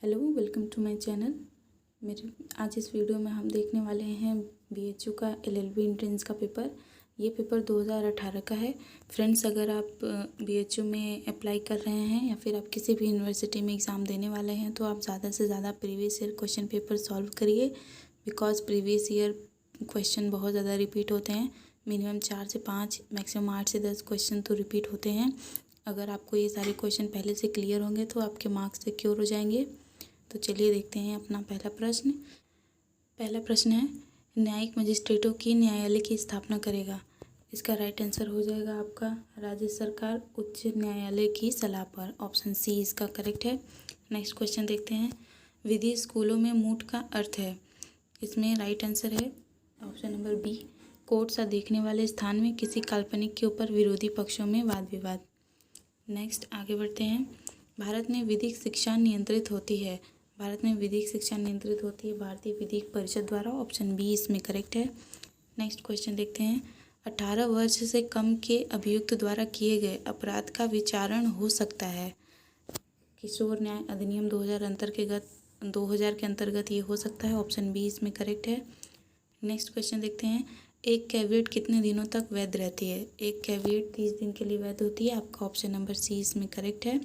Hello, welcome to my channel. आज इस video में हम देखने वाले हैं बीएचयू का एलएलबी एंट्रेंस का पेपर। ये पेपर 2018 का है। फ्रेंड्स, अगर आप बीएचयू में अप्लाई कर रहे हैं या फिर आप किसी भी यूनिवर्सिटी में एग्ज़ाम देने वाले हैं तो आप ज़्यादा से ज़्यादा previous year question paper solve करिए, बिकॉज प्रीवियस ईयर क्वेश्चन बहुत ज़्यादा रिपीट होते हैं। मिनिमम 4 से 5, मैक्सिमम 8 से 10 क्वेश्चन तो रिपीट होते हैं। अगर आपको ये सारे क्वेश्चन पहले से क्लियर होंगे तो आपके मार्क्स सिक्योर हो जाएंगे। तो चलिए देखते हैं अपना पहला प्रश्न है, न्यायिक मजिस्ट्रेटों की न्यायालय की स्थापना करेगा। इसका राइट आंसर हो जाएगा आपका राज्य सरकार उच्च न्यायालय की सलाह पर। ऑप्शन सी इसका करेक्ट है। नेक्स्ट क्वेश्चन देखते हैं, विधि स्कूलों में मूट का अर्थ है। इसमें राइट आंसर है ऑप्शन नंबर बी, कोर्ट सा देखने वाले स्थान में किसी काल्पनिक के ऊपर विरोधी पक्षों में वाद विवाद। नेक्स्ट आगे बढ़ते हैं, भारत में विधिक शिक्षा नियंत्रित होती है। भारत में विधिक शिक्षा नियंत्रित होती है भारतीय विधिक परिषद द्वारा। ऑप्शन बी इसमें करेक्ट है। नेक्स्ट क्वेश्चन देखते हैं, 18 वर्ष से कम के अभियुक्त द्वारा किए गए अपराध का विचारण हो सकता है। किशोर न्याय अधिनियम 2000 के अंतर्गत ये हो सकता है। ऑप्शन बी इसमें करेक्ट है। नेक्स्ट क्वेश्चन देखते हैं, एक कैविएट कितने दिनों तक वैध रहती है। एक कैविएट 30 दिन के लिए वैध होती है। आपका ऑप्शन नंबर सी इसमें करेक्ट है।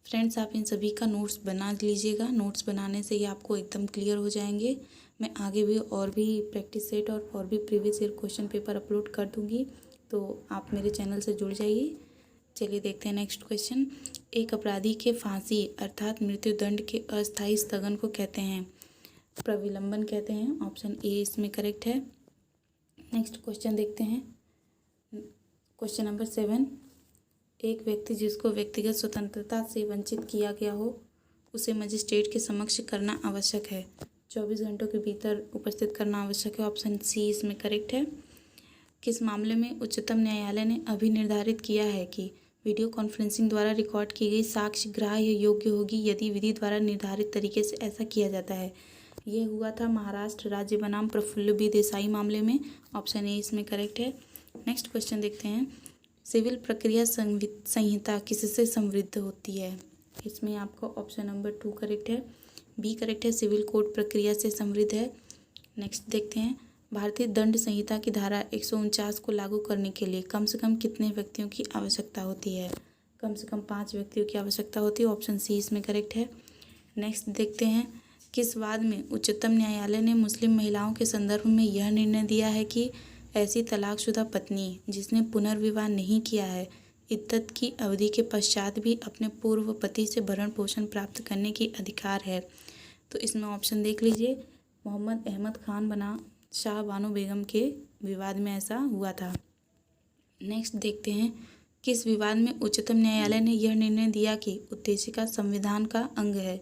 फ्रेंड्स, आप इन सभी का नोट्स बना लीजिएगा। नोट्स बनाने से ही आपको एकदम क्लियर हो जाएंगे। मैं आगे भी और भी प्रैक्टिस सेट और भी previous year question paper upload कर दूंगी, तो आप मेरे चैनल से जुड़ जाइए। चलिए देखते हैं नेक्स्ट क्वेश्चन, एक अपराधी के फांसी अर्थात मृत्युदंड के अस्थायी स्थगन को कहते हैं, प्रविलंबन कहते हैं। ऑप्शन ए इसमें करेक्ट है। नेक्स्ट क्वेश्चन देखते हैं, क्वेश्चन नंबर 7, एक व्यक्ति जिसको व्यक्तिगत स्वतंत्रता से वंचित किया गया हो उसे मजिस्ट्रेट के समक्ष करना आवश्यक है। 24 घंटों के भीतर उपस्थित करना आवश्यक है। ऑप्शन सी इसमें करेक्ट है। किस मामले में उच्चतम न्यायालय ने अभी निर्धारित किया है कि वीडियो कॉन्फ्रेंसिंग द्वारा रिकॉर्ड की गई साक्ष्य ग्राह्य योग्य होगी यदि विधि द्वारा निर्धारित तरीके से ऐसा किया जाता है। ये हुआ था महाराष्ट्र राज्य बनाम प्रफुल्ल बी देसाई मामले में। ऑप्शन ए इसमें करेक्ट है। नेक्स्ट क्वेश्चन देखते हैं, सिविल प्रक्रिया संहिता किससे समृद्ध होती है। इसमें आपका ऑप्शन नंबर 2 करेक्ट है। बी करेक्ट है, सिविल कोड प्रक्रिया से समृद्ध है। नेक्स्ट देखते हैं, भारतीय दंड संहिता की धारा 149 को लागू करने के लिए कम से कम कितने व्यक्तियों की आवश्यकता होती है। कम से कम 5 व्यक्तियों की आवश्यकता होती है। ऑप्शन सी इसमें करेक्ट है। नेक्स्ट देखते हैं, किस वाद में उच्चतम न्यायालय ने मुस्लिम महिलाओं के संदर्भ में यह निर्णय दिया है कि ऐसी तलाकशुदा पत्नी जिसने पुनर्विवाह नहीं किया है इद्दत की अवधि के पश्चात भी अपने पूर्व पति से भरण पोषण प्राप्त करने की अधिकार है। तो इसमें ऑप्शन देख लीजिए, मोहम्मद अहमद खान बना शाह बानो बेगम के विवाद में ऐसा हुआ था। नेक्स्ट देखते हैं, किस विवाद में उच्चतम न्यायालय ने यह निर्णय दिया कि उत्तेजिका संविधान का अंग है।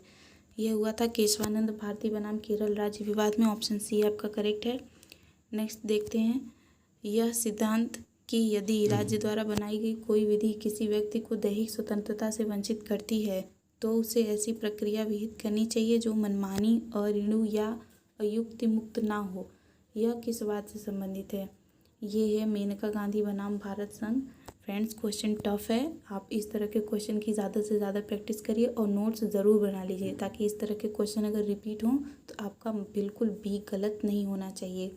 यह हुआ था केशवानंद भारती बनाम केरल राज्य विवाद में। ऑप्शन सी आपका करेक्ट है। नेक्स्ट देखते हैं, यह सिद्धांत कि यदि राज्य द्वारा बनाई गई कोई विधि किसी व्यक्ति को दैहिक स्वतंत्रता से वंचित करती है तो उसे ऐसी प्रक्रिया विहित करनी चाहिए जो मनमानी, अऋणु या अयुक्ति मुक्त ना हो। यह किस बात से संबंधित है। ये है मेनका गांधी बनाम भारत संघ। फ्रेंड्स, क्वेश्चन टफ है। आप इस तरह के क्वेश्चन की ज़्यादा से ज़्यादा प्रैक्टिस करिए और नोट्स ज़रूर बना लीजिए ताकि इस तरह के क्वेश्चन अगर रिपीट हों तो आपका बिल्कुल भी गलत नहीं होना चाहिए।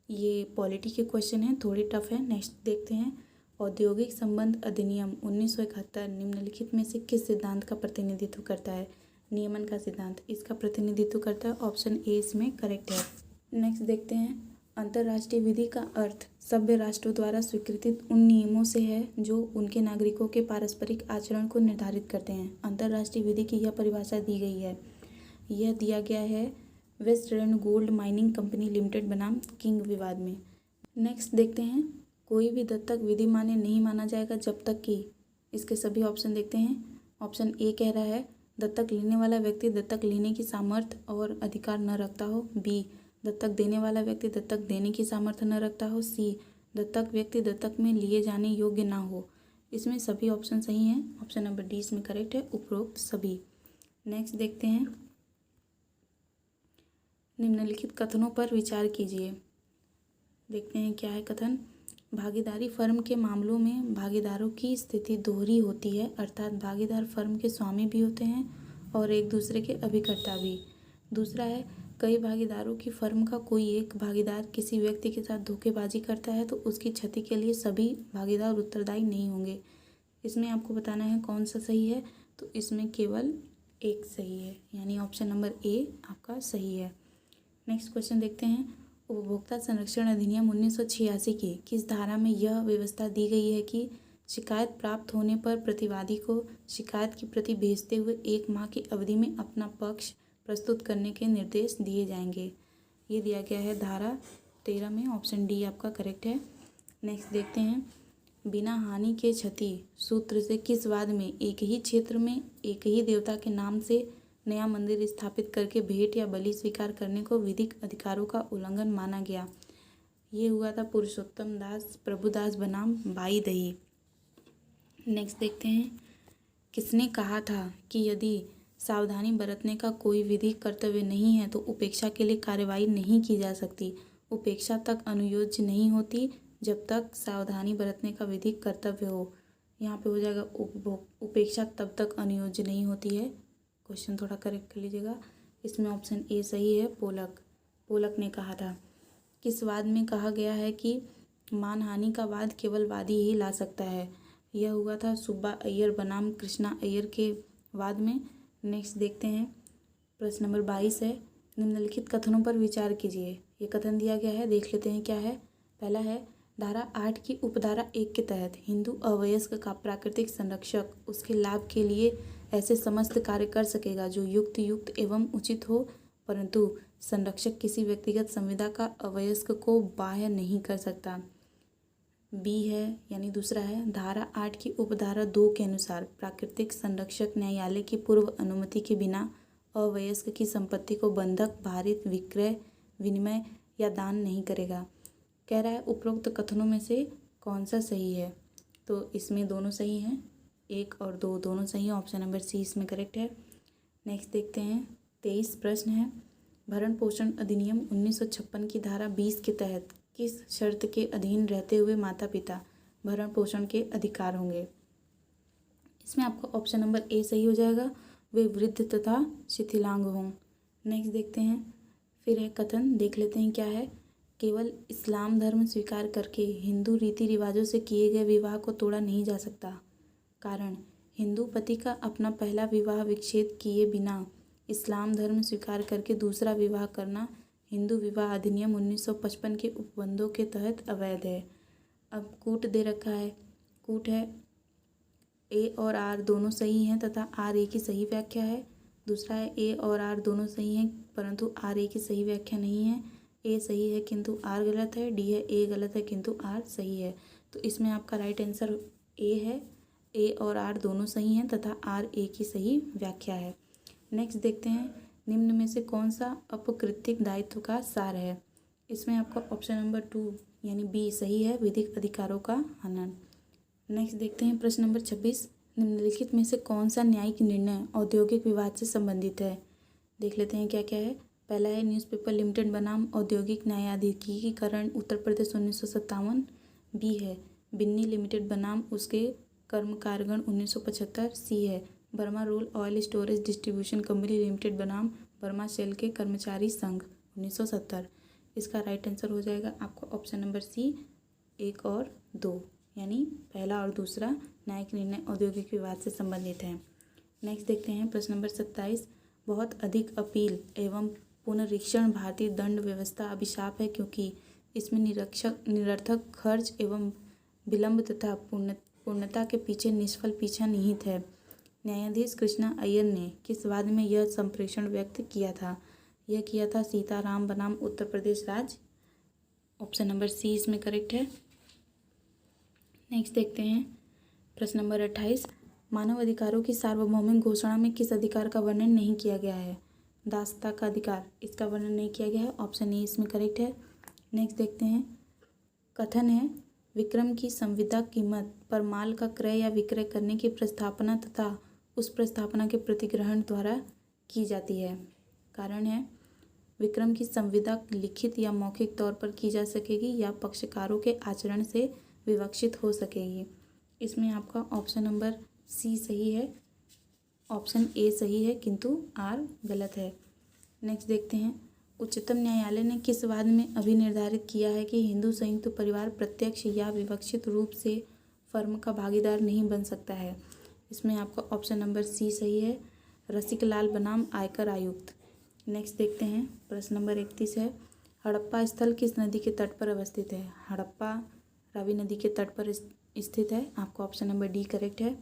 ये पॉलिटी के क्वेश्चन हैं, थोड़े टफ हैं। नेक्स्ट देखते हैं, औद्योगिक संबंध अधिनियम 1971 निम्नलिखित में से किस सिद्धांत का प्रतिनिधित्व करता है। नियमन का सिद्धांत इसका प्रतिनिधित्व करता है। ऑप्शन ए इसमें करेक्ट है। नेक्स्ट देखते हैं, अंतर्राष्ट्रीय विधि का अर्थ सभ्य राष्ट्रों द्वारा स्वीकृत उन नियमों से है जो उनके नागरिकों के पारस्परिक आचरण को निर्धारित करते हैं। अंतर्राष्ट्रीय विधि की यह परिभाषा दी गई है, यह दिया गया है western gold mining company limited बनाम किंग विवाद में। नेक्स्ट देखते हैं, कोई भी दत्तक विधि मान्य नहीं माना जाएगा जब तक कि, इसके सभी ऑप्शन देखते हैं। ऑप्शन ए कह रहा है दत्तक लेने वाला व्यक्ति दत्तक लेने की सामर्थ्य और अधिकार न रखता हो। बी, दत्तक देने वाला व्यक्ति दत्तक देने की सामर्थ्य न रखता हो। सी, दत्तक व्यक्ति दत्तक में लिए जाने योग्य ना हो। इसमें सभी ऑप्शन सही हैं। ऑप्शन नंबर डी इसमें करेक्ट है, उपरोक्त सभी। नेक्स्ट देखते हैं, निम्नलिखित कथनों पर विचार कीजिए। देखते हैं क्या है कथन, भागीदारी फर्म के मामलों में भागीदारों की स्थिति दोहरी होती है, अर्थात भागीदार फर्म के स्वामी भी होते हैं और एक दूसरे के अभिकर्ता भी। दूसरा है कई भागीदारों की फर्म का कोई एक भागीदार किसी व्यक्ति के साथ धोखेबाजी करता है तो उसकी क्षति के लिए सभी भागीदार उत्तरदायी नहीं होंगे। इसमें आपको बताना है कौन सा सही है, तो इसमें केवल एक सही है, यानी ऑप्शन नंबर ए आपका सही है। नेक्स्ट क्वेश्चन देखते हैं। उपभोक्ता संरक्षण अधिनियम 1986 की किस धारा में यह व्यवस्था दी गई है कि शिकायत प्राप्त होने पर प्रतिवादी को शिकायत की प्रति भेजते हुए 1 माह की अवधि में अपना पक्ष प्रस्तुत करने के निर्देश दिए जाएंगे। ये दिया गया है धारा 13 में, ऑप्शन डी आपका करेक्ट है। नेक्स्ट देखते हैं। बिना हानि के क्षति सूत्र से किस वाद में एक ही क्षेत्र में एक ही देवता के नाम से नया मंदिर स्थापित करके भेंट या बलि स्वीकार करने को विधिक अधिकारों का उल्लंघन माना गया? ये हुआ था पुरुषोत्तम दास प्रभुदास बनाम बाई दही। नेक्स्ट देखते हैं। किसने कहा था कि यदि सावधानी बरतने का कोई विधिक कर्तव्य नहीं है तो उपेक्षा के लिए कार्रवाई नहीं की जा सकती? उपेक्षा तक अनुयोज्य नहीं होती जब तक सावधानी बरतने का विधिक कर्तव्य हो। यहाँ पे हो जाएगा उपेक्षा तब तक अनुयोज्य नहीं होती है। क्वेश्चन थोड़ा करेक्ट कर लीजिएगा। इसमें ऑप्शन ए सही है। पोलक ने कहा था। किस वाद में कहा गया है कि मानहानि का वाद केवल वादी ही ला सकता है? यह हुआ था सुब्बा अय्यर बनाम कृष्णा अय्यर के वाद में। नेक्स्ट देखते हैं। प्रश्न नंबर 22 है। निम्नलिखित कथनों पर विचार कीजिए। ये कथन दिया गया है, देख लेते हैं क्या है। पहला है धारा 8 की उपधारा 1 के तहत हिंदू अवयस्क का प्राकृतिक संरक्षक उसके लाभ के लिए ऐसे समस्त कार्य कर सकेगा जो युक्त एवं उचित हो, परंतु संरक्षक किसी व्यक्तिगत संविदा का अवयस्क को बाह्य नहीं कर सकता। बी है, यानी दूसरा है, धारा 8 की उपधारा 2 के अनुसार प्राकृतिक संरक्षक न्यायालय की पूर्व अनुमति के बिना अवयस्क की संपत्ति को बंधक, भारित, विक्रय, विनिमय या दान नहीं करेगा। कह रहा है उपरोक्त कथनों में से कौन सा सही है? तो इसमें दोनों सही हैं, 1 और 2 दोनों सही हैं। ऑप्शन नंबर सी इसमें करेक्ट है। नेक्स्ट देखते हैं। 23 प्रश्न है। भरण पोषण अधिनियम 1956 की धारा 20 के तहत किस शर्त के अधीन रहते हुए माता पिता भरण पोषण के अधिकार होंगे? इसमें आपका ऑप्शन नंबर ए सही हो जाएगा, वे वृद्ध तथा शिथिलांग हों। नेक्स्ट देखते हैं। फिर है कथन, देख लेते हैं क्या है। केवल इस्लाम धर्म स्वीकार करके हिंदू रीति रिवाजों से किए गए विवाह को तोड़ा नहीं जा सकता। कारण, हिंदू पति का अपना पहला विवाह विच्छेद किए बिना इस्लाम धर्म स्वीकार करके दूसरा विवाह करना हिंदू विवाह अधिनियम 1955 के उपबंधों के तहत अवैध है। अब कूट दे रखा है, कूट है ए और आर दोनों सही हैं तथा आर ए की सही व्याख्या है। दूसरा है ए और आर दोनों सही हैं परंतु आर ए की सही व्याख्या नहीं है। ए सही है किंतु आर गलत है। डी है ए गलत है किंतु आर सही है। तो इसमें आपका राइट आंसर ए है। ए और आर दोनों सही हैं तथा आर ए की सही व्याख्या है। नेक्स्ट देखते हैं। निम्न में से कौन सा अपकृत्यिक दायित्व का सार है? इसमें आपका ऑप्शन नंबर 2 यानी बी सही है, विधिक अधिकारों का हनन। नेक्स्ट देखते हैं प्रश्न नंबर 26। निम्नलिखित में से कौन सा न्यायिक निर्णय औद्योगिक विवाद से संबंधित है? देख लेते हैं क्या क्या है। पहला है न्यूज़पेपर लिमिटेड बनाम औद्योगिक न्यायाधिकरण उत्तर प्रदेश 1957। बी है बिन्नी लिमिटेड बनाम उसके कर्मकारगण 1975। सी है Burma roll oil storage distribution company limited बनाम बर्मा शेल के कर्मचारी संघ 1970। इसका राइट आंसर हो जाएगा आपका ऑप्शन नंबर सी 1 और 2, यानी पहला और दूसरा न्यायिक निर्णय औद्योगिक विवाद से संबंधित है। नेक्स्ट देखते हैं प्रश्न नंबर 27। बहुत अधिक अपील एवं पुनरीक्षण भारतीय दंड व्यवस्था अभिशाप है क्योंकि इसमें निरर्थक खर्च एवं विलंब तथा पूर्णता के पीछे निष्फल पीछा निहित है। न्यायाधीश कृष्णा अय्यर ने किस वाद में यह संप्रेषण व्यक्त किया था? यह किया था सीताराम बनाम उत्तर प्रदेश राज्य। ऑप्शन नंबर सी इसमें करेक्ट है। नेक्स्ट देखते हैं प्रश्न नंबर 28। मानव अधिकारों की सार्वभौमिक घोषणा में किस अधिकार का वर्णन नहीं किया गया है? दासता का अधिकार, इसका वर्णन नहीं किया गया है। ऑप्शन ए इसमें करेक्ट है। नेक्स्ट देखते हैं। कथन है विक्रम की संविदा कीमत पर माल का क्रय या विक्रय करने की प्रस्तावना तथा उस प्रस्तावना के प्रतिग्रहण द्वारा की जाती है। कारण है विक्रम की संविदा लिखित या मौखिक तौर पर की जा सकेगी या पक्षकारों के आचरण से विवक्षित हो सकेगी। इसमें आपका ऑप्शन नंबर सी सही है। ऑप्शन ए सही है किंतु आर गलत है। नेक्स्ट देखते हैं, उच्चतम न्यायालय ने किस वाद में अभी निर्धारित किया है कि हिंदू संयुक्त परिवार प्रत्यक्ष या विवक्षित रूप से फर्म का भागीदार नहीं बन सकता है। इसमें आपका ऑप्शन नंबर सी सही है, रसिकलाल बनाम आयकर आयुक्त। नेक्स्ट देखते हैं, प्रश्न नंबर 31 है, हड़प्पा स्थल किस नदी के तट पर अवस्थित है। हड़प्पा रावी नदी के तट पर स्थित है। आपका ऑप्शन नंबर डी करेक्ट है।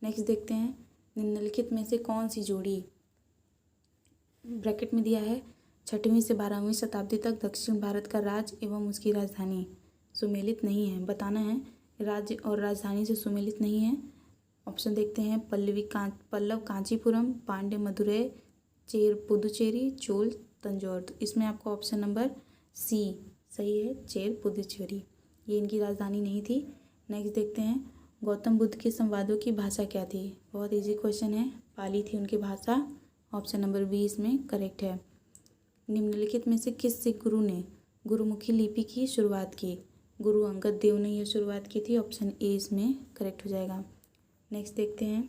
नेक्स्ट देखते हैं, निम्नलिखित में से कौन सी जोड़ी, ब्रैकेट में दिया है, 6वीं से 12वीं शताब्दी तक दक्षिण भारत का राज्य एवं उसकी राजधानी सुमेलित नहीं है। बताना है राज्य और राजधानी से सुमेलित नहीं है। ऑप्शन देखते हैं, पल्लव कांचीपुरम, पांड्य मदुरै, चेर पुदुचेरी, चोल तंजौर। तो इसमें आपका ऑप्शन नंबर सी सही है, चेर पुदुचेरी, ये इनकी राजधानी नहीं थी। नेक्स्ट देखते हैं, गौतम बुद्ध के संवादों की भाषा क्या थी। बहुत इजी क्वेश्चन है, पाली थी उनकी भाषा। ऑप्शन नंबर बी इसमें करेक्ट है। निम्नलिखित में से किस सिख गुरु ने गुरुमुखी लिपि की शुरुआत की। गुरु अंगद देव ने यह शुरुआत की थी। ऑप्शन ए इसमें करेक्ट हो जाएगा। नेक्स्ट देखते हैं,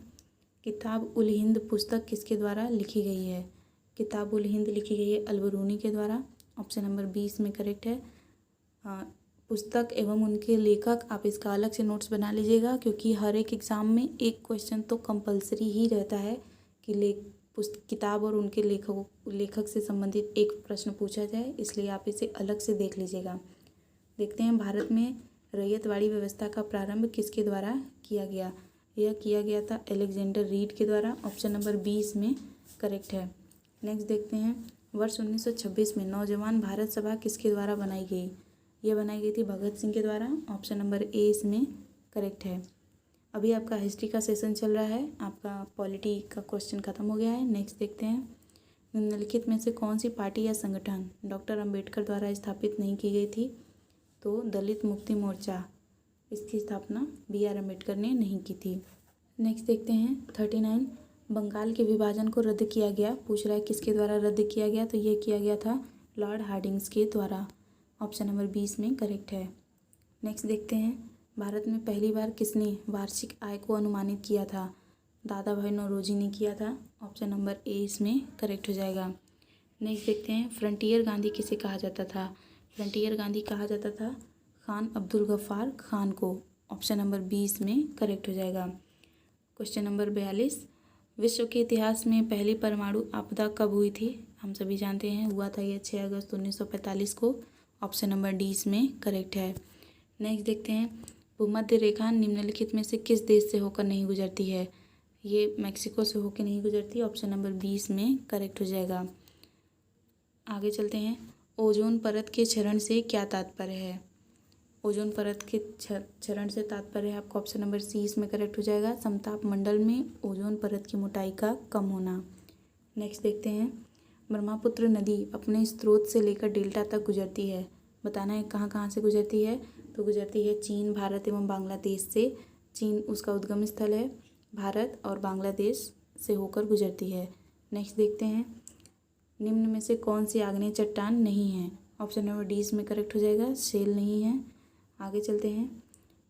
किताब उल हिंद पुस्तक किसके द्वारा लिखी गई है। किताब उल हिंद लिखी गई है अलबरूनी के द्वारा। ऑप्शन नंबर बी इसमें करेक्ट है। पुस्तक एवं उनके लेखक, आप इसका अलग से नोट्स बना लीजिएगा क्योंकि हर एक एग्ज़ाम में एक क्वेश्चन तो कंपलसरी ही रहता है कि किताब और उनके लेखक से संबंधित एक प्रश्न पूछा जाए, इसलिए आप इसे अलग से देख लीजिएगा। देखते हैं, भारत में रैयतवाड़ी व्यवस्था का प्रारंभ किसके द्वारा किया गया। यह किया गया था अलेक्जेंडर रीड के द्वारा। ऑप्शन नंबर बी इसमें करेक्ट है। नेक्स्ट देखते हैं, वर्ष 1926 में नौजवान भारत सभा किसके द्वारा बनाई गई। यह बनाई गई थी भगत सिंह के द्वारा। ऑप्शन नंबर ए इसमें करेक्ट है। अभी आपका हिस्ट्री का सेशन चल रहा है, आपका पॉलिटी का क्वेश्चन खत्म हो गया है। नेक्स्ट देखते हैं, निम्नलिखित में से कौन सी पार्टी या संगठन डॉक्टर अंबेडकर द्वारा स्थापित नहीं की गई थी। तो दलित मुक्ति मोर्चा, इसकी स्थापना BR अम्बेडकर ने नहीं की थी। नेक्स्ट देखते हैं 39, बंगाल के विभाजन को रद्द किया गया। पूछ रहा है किसके द्वारा रद्द किया गया, तो ये किया गया था लॉर्ड हार्डिंग्स के द्वारा। ऑप्शन नंबर 20 में करेक्ट है। नेक्स्ट देखते हैं, भारत में पहली बार किसने वार्षिक आय को अनुमानित किया था। दादा भाई नौरोजी ने किया था। ऑप्शन नंबर ए इसमें करेक्ट हो जाएगा। नेक्स्ट देखते हैं, फ्रंटियर गांधी किसे कहा जाता था। फ्रंटियर गांधी कहा जाता था खान अब्दुल गफ्फार खान को। ऑप्शन नंबर बी इसमें करेक्ट हो जाएगा। क्वेश्चन नंबर 42, विश्व के इतिहास में पहली परमाणु आपदा कब हुई थी। हम सभी जानते हैं, हुआ था यह 6 अगस्त 1945 को। ऑप्शन नंबर डी इसमें करेक्ट है। नेक्स्ट देखते हैं, भूमध्य रेखा निम्नलिखित में से किस देश से होकर नहीं गुजरती है। ये मैक्सिको से होकर नहीं गुजरती। ऑप्शन नंबर 20 में करेक्ट हो जाएगा। आगे चलते हैं, ओजोन परत के क्षरण से क्या तात्पर्य है। ओजोन परत के क्षरण से तात्पर्य है आपका ऑप्शन नंबर सी इसमें करेक्ट हो जाएगा, समताप मंडल में ओजोन परत की मोटाई का कम होना। नेक्स्ट देखते हैं, ब्रह्मपुत्र नदी अपने स्रोत से लेकर डेल्टा तक गुजरती है। बताना है कहाँ कहाँ से गुजरती है। तो गुजरती है चीन, भारत एवं बांग्लादेश से। चीन उसका उद्गम स्थल है, भारत और बांग्लादेश से होकर गुजरती है। नेक्स्ट देखते हैं, निम्न में से कौन सी आग्नेय चट्टान नहीं है। ऑप्शन नंबर डी इसमें करेक्ट हो जाएगा, शेल नहीं है। आगे चलते हैं,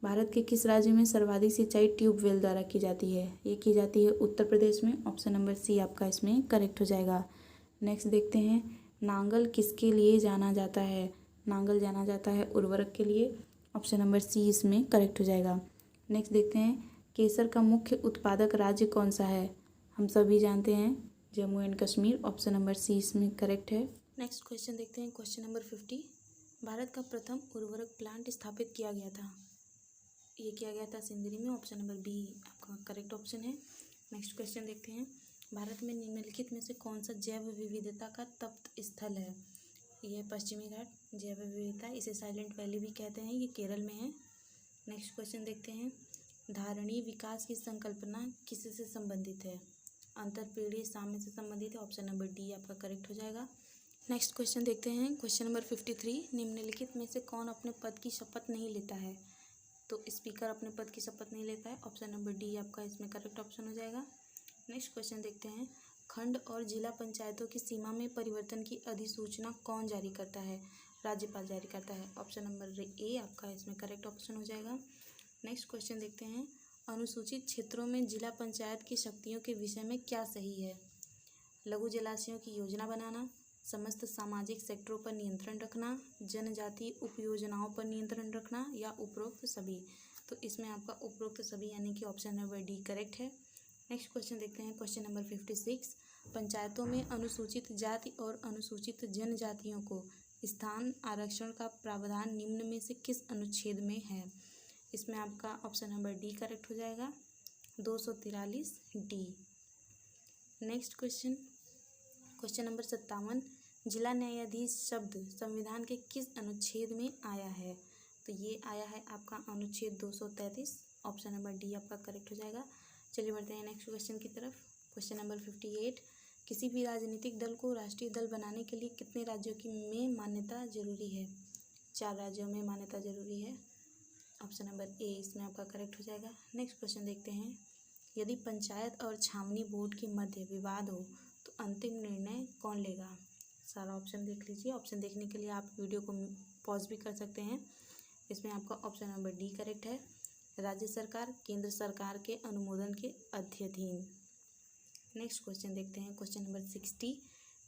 भारत के किस राज्य में सर्वाधिक सिंचाई ट्यूबवेल द्वारा की जाती है। ये की जाती है उत्तर प्रदेश में। ऑप्शन नंबर सी आपका इसमें करेक्ट हो जाएगा। नेक्स्ट देखते हैं, नांगल किसके लिए जाना जाता है। नांगल जाना जाता है उर्वरक के लिए। ऑप्शन नंबर सी इसमें करेक्ट हो जाएगा। नेक्स्ट देखते हैं, केसर का मुख्य उत्पादक राज्य कौन सा है। हम सभी जानते हैं Jammu and Kashmir. Option number C इसमें करेक्ट है। नेक्स्ट क्वेश्चन देखते हैं, क्वेश्चन नंबर 50, भारत का प्रथम उर्वरक प्लांट स्थापित किया गया था। ये किया गया था सिंदरी में। ऑप्शन नंबर बी आपका करेक्ट ऑप्शन है। नेक्स्ट क्वेश्चन देखते हैं, भारत में निम्नलिखित में से कौन सा जैव विविधता का तप्त स्थल है। यह पश्चिमी घाट जैव विविधता, इसे साइलेंट वैली भी कहते हैं, ये केरल में है। नेक्स्ट क्वेश्चन देखते हैं, धारणीय विकास की संकल्पना किससे संबंधित है। अंतरपीढ़ी साम्य से संबंधित है। ऑप्शन नंबर डी आपका करेक्ट हो जाएगा। नेक्स्ट क्वेश्चन देखते हैं, क्वेश्चन नंबर 53, निम्नलिखित में से कौन अपने पद की शपथ नहीं लेता है। तो स्पीकर अपने पद की शपथ नहीं लेता है। ऑप्शन नंबर डी आपका इसमें करेक्ट ऑप्शन हो जाएगा। नेक्स्ट क्वेश्चन देखते हैं, खंड और जिला पंचायतों की सीमा में परिवर्तन की अधिसूचना कौन जारी करता है। राज्यपाल जारी करता है। ऑप्शन नंबर ए आपका इसमें करेक्ट ऑप्शन हो जाएगा। नेक्स्ट क्वेश्चन देखते हैं, अनुसूचित क्षेत्रों में जिला पंचायत की शक्तियों के विषय में क्या सही है? लघु जलाशयों की योजना बनाना, समस्त सामाजिक सेक्टरों पर नियंत्रण रखना, जनजातीय उपयोजनाओं पर नियंत्रण रखना या उपरोक्त सभी। तो इसमें आपका उपरोक्त सभी यानी कि ऑप्शन नंबर डी करेक्ट है। नेक्स्ट क्वेश्चन देखते हैं, क्वेश्चन नंबर 56। पंचायतों में अनुसूचित जाति और अनुसूचित जनजातियों को स्थान आरक्षण का प्रावधान निम्न में से किस अनुच्छेद में है? इसमें आपका ऑप्शन नंबर डी करेक्ट हो जाएगा, 243 D. Next question, question number 57। जिला न्यायाधीश शब्द संविधान के किस अनुच्छेद में आया है? तो ये आया है आपका अनुच्छेद 233, ऑप्शन नंबर डी आपका करेक्ट हो जाएगा। चलिए बढ़ते हैं नेक्स्ट क्वेश्चन की तरफ। Question number 58। किसी भी राजनीतिक दल को राष्ट्रीय दल बनाने के लिए कितने राज्यों की में मान्यता जरूरी है? 4 राज्यों में मान्यता जरूरी है, ऑप्शन नंबर ए इसमें आपका करेक्ट हो जाएगा। नेक्स्ट क्वेश्चन देखते हैं, यदि पंचायत और छावनी बोर्ड के मध्य विवाद हो तो अंतिम निर्णय कौन लेगा? सारा ऑप्शन देख लीजिए। ऑप्शन देखने के लिए आप वीडियो को पॉज भी कर सकते हैं। इसमें आपका ऑप्शन नंबर डी करेक्ट है, राज्य सरकार केंद्र सरकार के अनुमोदन के अधीन। नेक्स्ट क्वेश्चन देखते हैं, क्वेश्चन नंबर 60।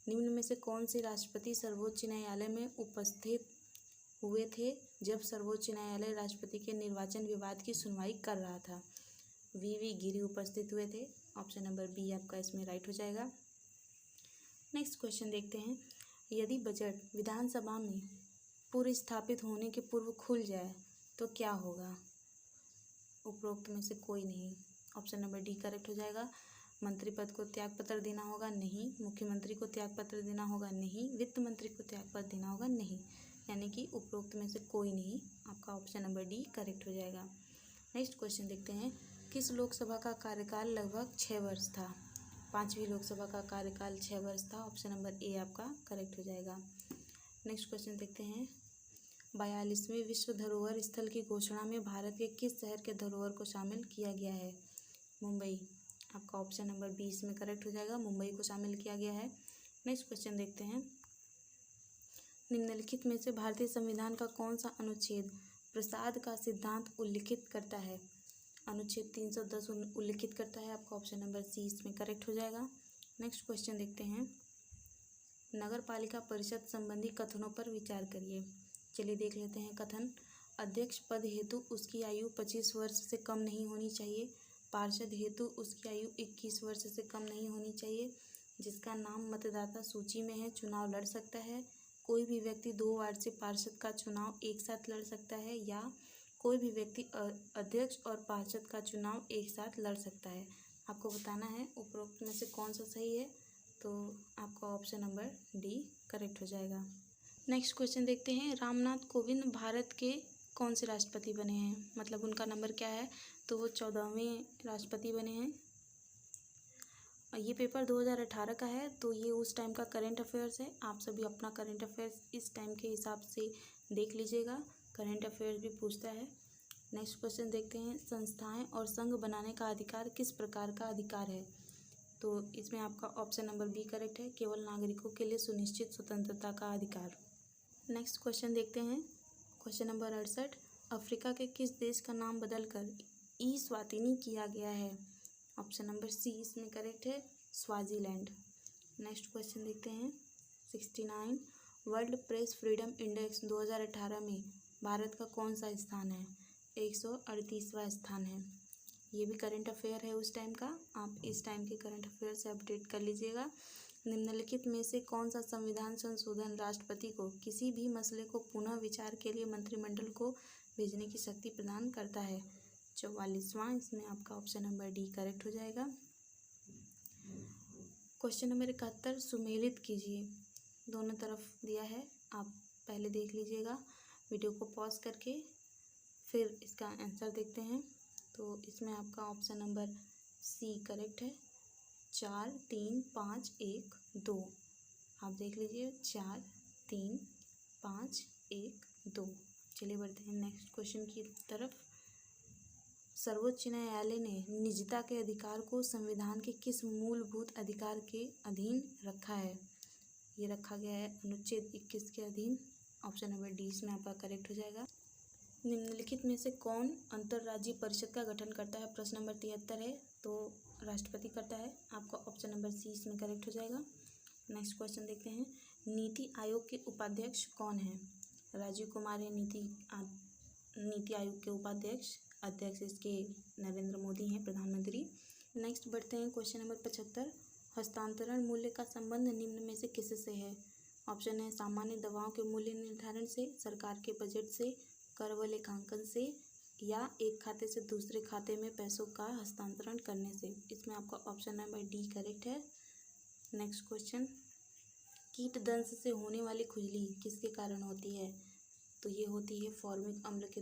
निम्न में से कौन से राष्ट्रपति सर्वोच्च न्यायालय में उपस्थित हुए थे जब सर्वोच्च न्यायालय राष्ट्रपति के निर्वाचन विवाद की सुनवाई कर रहा था? वी गिरी उपस्थित हुए थे, ऑप्शन नंबर बी आपका इसमें राइट हो जाएगा। नेक्स्ट क्वेश्चन देखते हैं, यदि बजट विधानसभा में पूर्व स्थापित होने के पूर्व खुल जाए तो क्या होगा? उपरोक्त में से कोई नहीं, ऑप्शन नंबर डी करेक्ट हो जाएगा। मंत्री पद को त्यागपत्र देना होगा, नहीं। मुख्यमंत्री को त्यागपत्र देना होगा, नहीं। वित्त मंत्री को त्यागपत्र देना होगा, नहीं। यानी कि उपरोक्त में से कोई नहीं, आपका ऑप्शन नंबर डी करेक्ट हो जाएगा। नेक्स्ट क्वेश्चन देखते हैं, किस लोकसभा का कार्यकाल लगभग 6 वर्ष था? 5वीं लोकसभा का कार्यकाल 6 वर्ष था, ऑप्शन नंबर ए आपका करेक्ट हो जाएगा। नेक्स्ट क्वेश्चन देखते हैं, 42वें विश्व धरोहर स्थल की घोषणा में भारत के किस शहर के धरोहर को शामिल किया गया है? मुंबई, आपका ऑप्शन नंबर बी इसमें करेक्ट हो जाएगा, मुंबई को शामिल किया गया है। नेक्स्ट क्वेश्चन देखते हैं, निम्नलिखित में से भारतीय संविधान का कौन सा अनुच्छेद प्रसाद का सिद्धांत उल्लिखित करता है? अनुच्छेद 310 उल्लिखित करता है, आपका ऑप्शन नंबर सी इसमें करेक्ट हो जाएगा। नेक्स्ट क्वेश्चन देखते हैं, नगर पालिका परिषद संबंधी कथनों पर विचार करिए। चलिए देख लेते हैं कथन। अध्यक्ष पद हेतु उसकी आयु 25 वर्ष से कम नहीं होनी चाहिए। पार्षद हेतु उसकी आयु 21 वर्ष से कम नहीं होनी चाहिए। जिसका नाम मतदाता सूची में है चुनाव लड़ सकता है। कोई भी व्यक्ति 2 वार्ड से पार्षद का चुनाव एक साथ लड़ सकता है, या कोई भी व्यक्ति अध्यक्ष और पार्षद का चुनाव एक साथ लड़ सकता है। आपको बताना है उपरोक्त में से कौन सा सही है, तो आपका ऑप्शन नंबर डी करेक्ट हो जाएगा। नेक्स्ट क्वेश्चन देखते हैं, रामनाथ कोविंद भारत के कौन से राष्ट्रपति बने हैं? मतलब उनका नंबर क्या है? तो वो 14वें राष्ट्रपति बने हैं। ये पेपर 2018 का है, तो ये उस टाइम का करंट अफेयर्स है। आप सभी अपना करंट अफेयर्स इस टाइम के हिसाब से देख लीजिएगा, करंट अफेयर्स भी पूछता है। नेक्स्ट क्वेश्चन देखते हैं, संस्थाएं और संघ बनाने का अधिकार किस प्रकार का अधिकार है? तो इसमें आपका ऑप्शन नंबर बी करेक्ट है, केवल नागरिकों के लिए सुनिश्चित स्वतंत्रता का अधिकार। नेक्स्ट क्वेश्चन देखते हैं, क्वेश्चन नंबर 68। अफ्रीका के किस देश का नाम बदलकर स्वातिनी किया गया है? ऑप्शन नंबर सी इसमें करेक्ट है, स्वाजीलैंड। नेक्स्ट क्वेश्चन देखते हैं, 69। वर्ल्ड प्रेस फ्रीडम इंडेक्स 2018 में भारत का कौन सा स्थान है? 138वां स्थान है। ये भी करंट अफेयर है उस टाइम का, आप इस टाइम के करंट अफेयर से अपडेट कर लीजिएगा। निम्नलिखित में से कौन सा संविधान संशोधन राष्ट्रपति को किसी भी मसले को पुनः विचार के लिए मंत्रिमंडल को भेजने की शक्ति प्रदान करता है? 44वां, इसमें आपका ऑप्शन नंबर डी करेक्ट हो जाएगा। क्वेश्चन नंबर 71 सुमेलित कीजिए, दोनों तरफ दिया है, आप पहले देख लीजिएगा वीडियो को पॉज करके, फिर इसका आंसर देखते हैं। तो इसमें आपका ऑप्शन नंबर सी करेक्ट है, 4 3 5 1 2। आप देख लीजिए 4 3 5 1 2। चलिए बढ़ते हैं नेक्स्ट क्वेश्चन की तरफ। सर्वोच्च न्यायालय ने निजता के अधिकार को संविधान के किस मूलभूत अधिकार के अधीन रखा है? ये रखा गया है अनुच्छेद 21 के अधीन, ऑप्शन नंबर डी इसमें आपका करेक्ट हो जाएगा। निम्नलिखित में से कौन अंतर्राज्यीय परिषद का गठन करता है? प्रश्न नंबर 73 है, तो राष्ट्रपति करता है। आपका ऑप्शन नंबर सी इसमें करेक्ट हो जाएगा। नेक्स्ट क्वेश्चन देखते हैं, नीति आयोग के उपाध्यक्ष कौन है? राजीव कुमार है नीति आयोग के उपाध्यक्ष। अध्यक्ष इसके नरेंद्र मोदी हैं, प्रधानमंत्री। नेक्स्ट बढ़ते हैं क्वेश्चन नंबर 75, हस्तांतरण मूल्य का संबंध निम्न में से किससे है? ऑप्शन है सामान्य दवाओं के मूल्य निर्धारण से, सरकार के बजट से, कर व लेखांकन से, या एक खाते से दूसरे खाते में पैसों का हस्तांतरण करने से। इसमें आपका ऑप्शन नंबर डी करेक्ट है। नेक्स्ट क्वेश्चन, कीट दंश से होने वाली खुजली किसके कारण होती है? तो ये होती है फॉर्मिक अम्ल के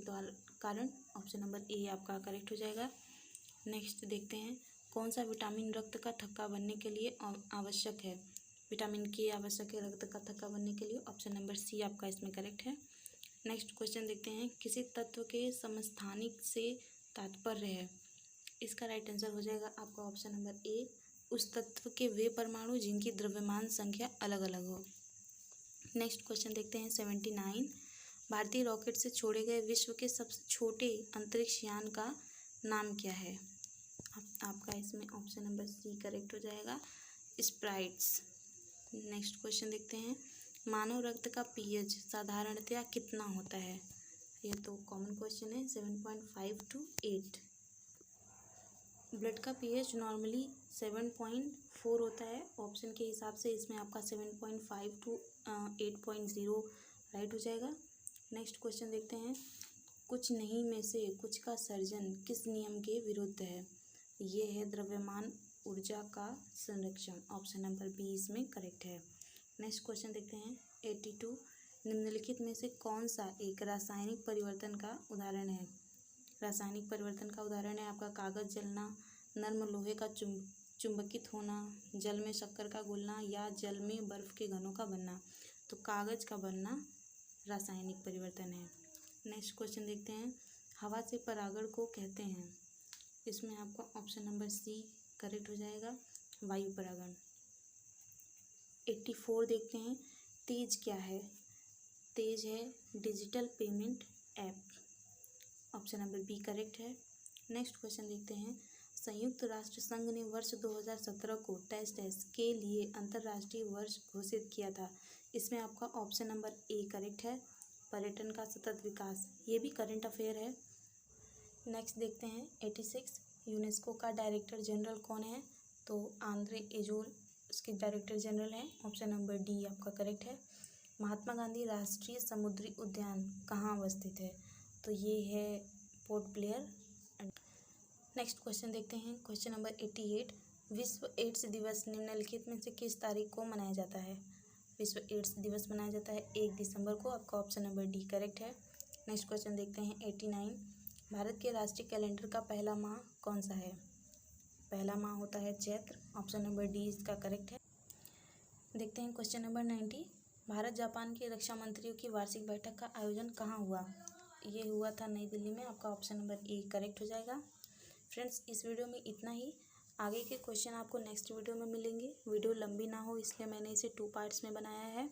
कारण। ऑप्शन नंबर ए आपका करेक्ट हो जाएगा। नेक्स्ट देखते हैं, कौन सा विटामिन रक्त का थक्का बनने के लिए आवश्यक है? विटामिन के आवश्यक है रक्त का थक्का बनने के लिए। ऑप्शन नंबर सी आपका इसमें करेक्ट है। नेक्स्ट क्वेश्चन देखते हैं, किसी तत्व के समस्थानिक से तात्पर्य है? इसका राइट आंसर हो जाएगा आपका ऑप्शन नंबर ए, उस तत्व के वे परमाणु जिनकी द्रव्यमान संख्या अलग अलग हो। नेक्स्ट क्वेश्चन देखते हैं 79, भारतीय रॉकेट से छोड़े गए विश्व के सबसे छोटे अंतरिक्ष यान का नाम क्या है? आपका इसमें ऑप्शन नंबर सी करेक्ट हो जाएगा, स्प्राइट्स। नेक्स्ट क्वेश्चन देखते हैं, मानव रक्त का पीएच साधारणतया कितना होता है? ये तो कॉमन क्वेश्चन है, 7.5 to 8। ब्लड का पीएच नॉर्मली 7.4 होता है। ऑप्शन के हिसाब से इसमें आपका 7.5 to 8.0 राइट हो जाएगा। नेक्स्ट क्वेश्चन देखते हैं, कुछ नहीं में से कुछ का सर्जन किस नियम के विरुद्ध है? ये है द्रव्यमान ऊर्जा का संरक्षण। ऑप्शन नंबर बी इसमें करेक्ट है। नेक्स्ट क्वेश्चन देखते हैं 82, निम्नलिखित में से कौन सा एक रासायनिक परिवर्तन का उदाहरण है? रासायनिक परिवर्तन का उदाहरण है आपका कागज जलना, नर्म लोहे का चुंबकित होना, जल में शक्कर का घुलना, या जल में बर्फ के घनों का बनना। तो कागज का बनना रासायनिक परिवर्तन है। नेक्स्ट क्वेश्चन देखते हैं, हवा से परागण को कहते हैं? इसमें आपका ऑप्शन नंबर सी करेक्ट हो जाएगा, वायु परागण। 84 देखते हैं, तेज क्या है? तेज है digital payment app. Option number B correct है। नेक्स्ट क्वेश्चन देखते हैं, संयुक्त राष्ट्र संघ ने वर्ष 2017 को टेस्ट के लिए अंतर्राष्ट्रीय वर्ष घोषित किया था। इसमें आपका ऑप्शन नंबर ए करेक्ट है, पर्यटन का सतत विकास। ये भी करंट अफेयर है। नेक्स्ट देखते हैं 86, यूनेस्को का डायरेक्टर जनरल कौन है? तो आंद्रे एजोल उसके डायरेक्टर जनरल हैं। ऑप्शन नंबर डी आपका करेक्ट है। महात्मा गांधी राष्ट्रीय समुद्री उद्यान कहाँ अवस्थित है? तो ये है पोर्ट ब्लेयर। नेक्स्ट क्वेश्चन देखते हैं क्वेश्चन नंबर 88, विश्व एड्स दिवस निम्नलिखित में से किस तारीख को मनाया जाता है? विश्व एड्स दिवस मनाया जाता है 1 दिसंबर को। आपका ऑप्शन नंबर डी करेक्ट है। नेक्स्ट क्वेश्चन देखते हैं 89, भारत के राष्ट्रीय कैलेंडर का पहला माह कौन सा है? पहला माह होता है चैत्र। ऑप्शन नंबर डी इसका करेक्ट है। देखते हैं क्वेश्चन नंबर 90, भारत जापान के रक्षा मंत्रियों की वार्षिक बैठक का आयोजन कहाँ हुआ? ये हुआ था नई दिल्ली में। आपका ऑप्शन नंबर ए करेक्ट हो जाएगा। फ्रेंड्स, इस वीडियो में इतना ही। आगे के क्वेश्चन आपको नेक्स्ट वीडियो में मिलेंगे। वीडियो लंबी ना हो इसलिए मैंने इसे 2 पार्ट्स में बनाया है।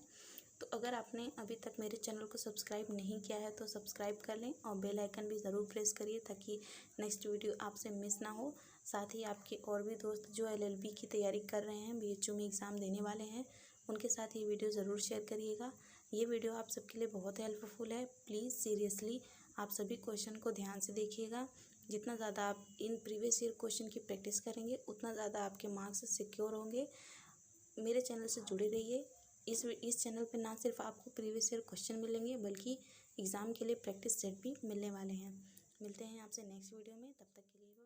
तो अगर आपने अभी तक मेरे चैनल को सब्सक्राइब नहीं किया है तो सब्सक्राइब कर लें और बेल आइकन भी ज़रूर प्रेस करिए ताकि नेक्स्ट वीडियो आपसे मिस ना हो। साथ ही आपके और भी दोस्त जो LLB की तैयारी कर रहे हैं, BHU में एग्ज़ाम देने वाले हैं, उनके साथ ये वीडियो ज़रूर शेयर करिएगा। ये वीडियो आप सबके लिए बहुत हेल्पफुल है। प्लीज़ सीरियसली आप सभी क्वेश्चन को ध्यान से देखिएगा। जितना ज़्यादा आप इन प्रीवियस ईयर क्वेश्चन की प्रैक्टिस करेंगे उतना ज़्यादा आपके मार्क्स सिक्योर होंगे। मेरे चैनल से जुड़े रहिए। इस चैनल पे ना सिर्फ आपको प्रीवियस ईयर क्वेश्चन मिलेंगे बल्कि एग्ज़ाम के लिए प्रैक्टिस सेट भी मिलने वाले हैं। मिलते हैं आपसे नेक्स्ट वीडियो में, तब तक के लिए।